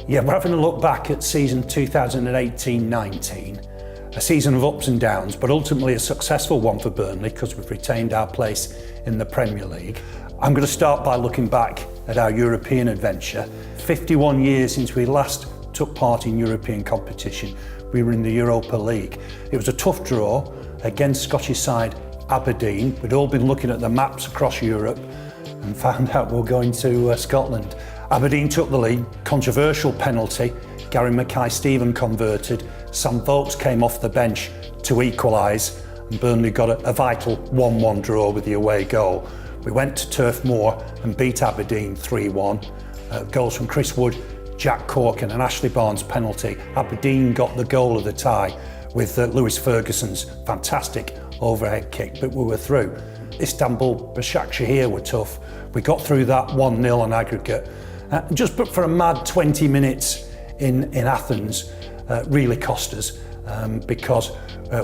Yeah, we're having a look back at season 2018-19, a season of ups and downs, but ultimately a successful one for Burnley because we've retained our place in the Premier League. I'm going to start by looking back at our European adventure. 51 years since we last took part in European competition, we were in the Europa League. It was a tough draw against Scottish side Aberdeen. We'd all been looking at the maps across Europe and found out we were going to Scotland. Aberdeen took the lead, controversial penalty. Gary Mackay-Steven converted. Sam Vokes came off the bench to equalise, and Burnley got a vital 1-1 draw with the away goal. We went to Turf Moor and beat Aberdeen 3-1. Goals from Chris Wood, Jack Corkin and Ashley Barnes penalty. Aberdeen got the goal of the tie with Lewis Ferguson's fantastic overhead kick, but we were through. Istanbul, Başakşehir were tough. We got through that 1-0 on aggregate. Just but for a mad 20 minutes in Athens really cost us because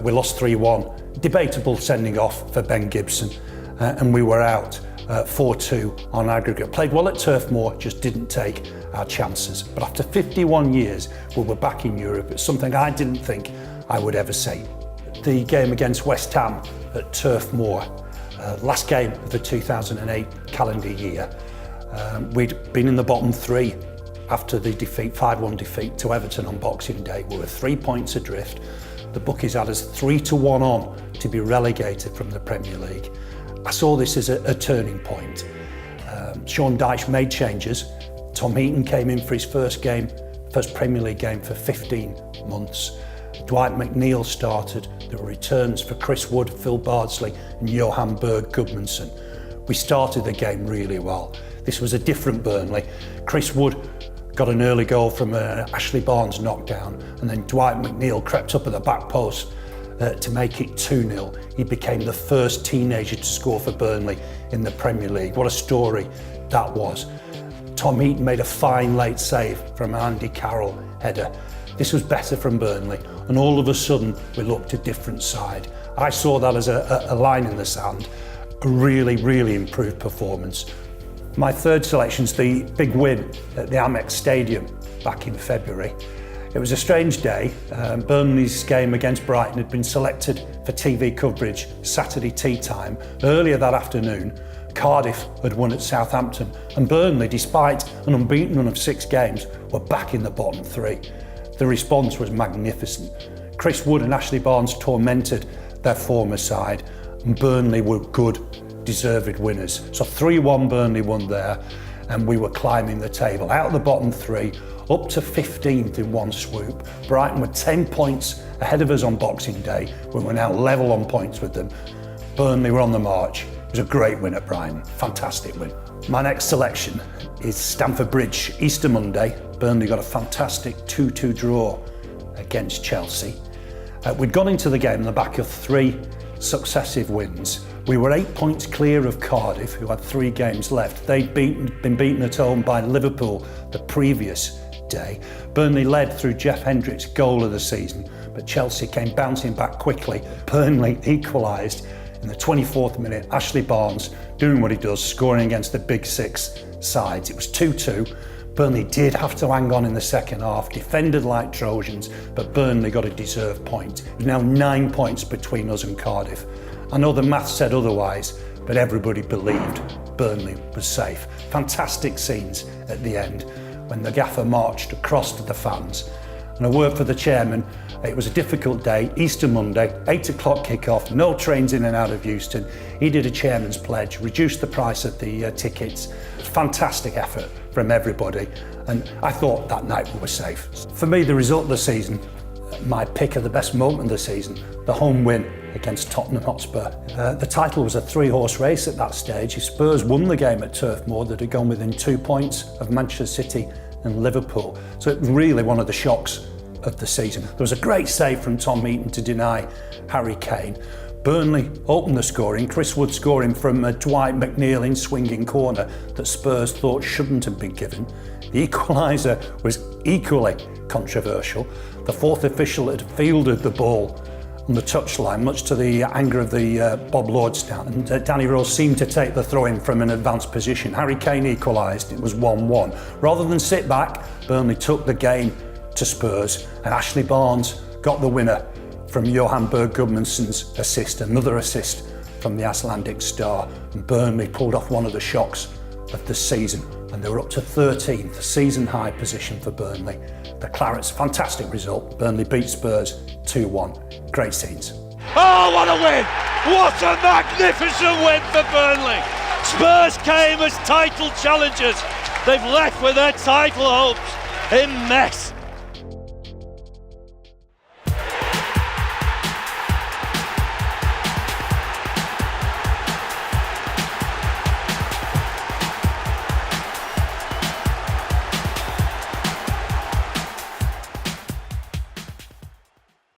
we lost 3-1. Debatable sending off for Ben Gibson and we were out 4-2 on aggregate. Played well at Turf Moor, just didn't take our chances. But after 51 years, we were back in Europe. It's something I didn't think I would ever say. The game against West Ham at Turf Moor, last game of the 2008 calendar year. We'd been in the bottom three after the defeat, 5-1 defeat to Everton on Boxing Day. We were 3 points adrift. The bookies had us 3-1 on to be relegated from the Premier League. I saw this as a turning point. Sean Dyche made changes. Tom Heaton came in for his first Premier League game for 15 months. Dwight McNeil started. There were returns for Chris Wood, Phil Bardsley and Johan Berg Gudmundsson. We started the game really well. This was a different Burnley. Chris Wood got an early goal from Ashley Barnes knockdown, and then Dwight McNeil crept up at the back post to make it 2-0. He became the first teenager to score for Burnley in the Premier League. What a story that was. Tom Heaton made a fine late save from an Andy Carroll header. This was better from Burnley, and all of a sudden we looked a different side. I saw that as a line in the sand, a really, really improved performance. My third selection's the big win at the AMEX Stadium back in February. It was a strange day. Burnley's game against Brighton had been selected for TV coverage Saturday tea time. Earlier that afternoon, Cardiff had won at Southampton, and Burnley, despite an unbeaten run of 6 games, were back in the bottom 3. The response was magnificent. Chris Wood and Ashley Barnes tormented their former side, and Burnley were good, deserved winners. So 3-1 Burnley won there, and we were climbing the table. Out of the bottom 3, up to 15th in one swoop. Brighton were 10 points ahead of us on Boxing Day. We were now level on points with them. Burnley were on the march. It was a great win at Brighton, fantastic win. My next selection is Stamford Bridge, Easter Monday. Burnley got a fantastic 2-2 draw against Chelsea. We'd gone into the game on the back of 3 successive wins. We were 8 points clear of Cardiff, who had 3 games left. They'd been beaten at home by Liverpool the previous day. Burnley led through Jeff Hendrick's goal of the season, but Chelsea came bouncing back quickly. Burnley equalised in the 24th minute. Ashley Barnes doing what he does, scoring against the big 6 sides. It was 2-2. Burnley did have to hang on in the second half, defended like Trojans, but Burnley got a deserved point. There's now 9 points between us and Cardiff. I know the maths said otherwise, but everybody believed Burnley was safe. Fantastic scenes at the end when the gaffer marched across to the fans. And a word for the chairman, it was a difficult day, Easter Monday, 8 o'clock kick-off, no trains in and out of Euston. He did a chairman's pledge, reduced the price of the tickets. Fantastic effort from everybody, and I thought that night we were safe. For me, the result of the season, my pick of the best moment of the season, the home win against Tottenham Hotspur. The title was a 3-horse race at that stage. If Spurs won the game at Turf Moor, they'd have gone within 2 points of Manchester City and Liverpool. So it was really one of the shocks of the season. There was a great save from Tom Heaton to deny Harry Kane. Burnley opened the scoring, Chris Wood scoring from a Dwight McNeil in swinging corner that Spurs thought shouldn't have been given. The equaliser was equally controversial. The 4th official had fielded the ball on the touchline, much to the anger of the Bob Lord stand. And Danny Rose seemed to take the throw-in from an advanced position. Harry Kane equalised, it was 1-1. Rather than sit back, Burnley took the game to Spurs, and Ashley Barnes got the winner from Johan Berg Gudmundsson's assist, another assist from the Icelandic star. And Burnley pulled off one of the shocks of the season, and they were up to 13th, season high position for Burnley. The Clarets, fantastic result. Burnley beat Spurs 2-1. Great scenes. Oh, what a win! What a magnificent win for Burnley! Spurs came as title challengers. They've left with their title hopes in mess.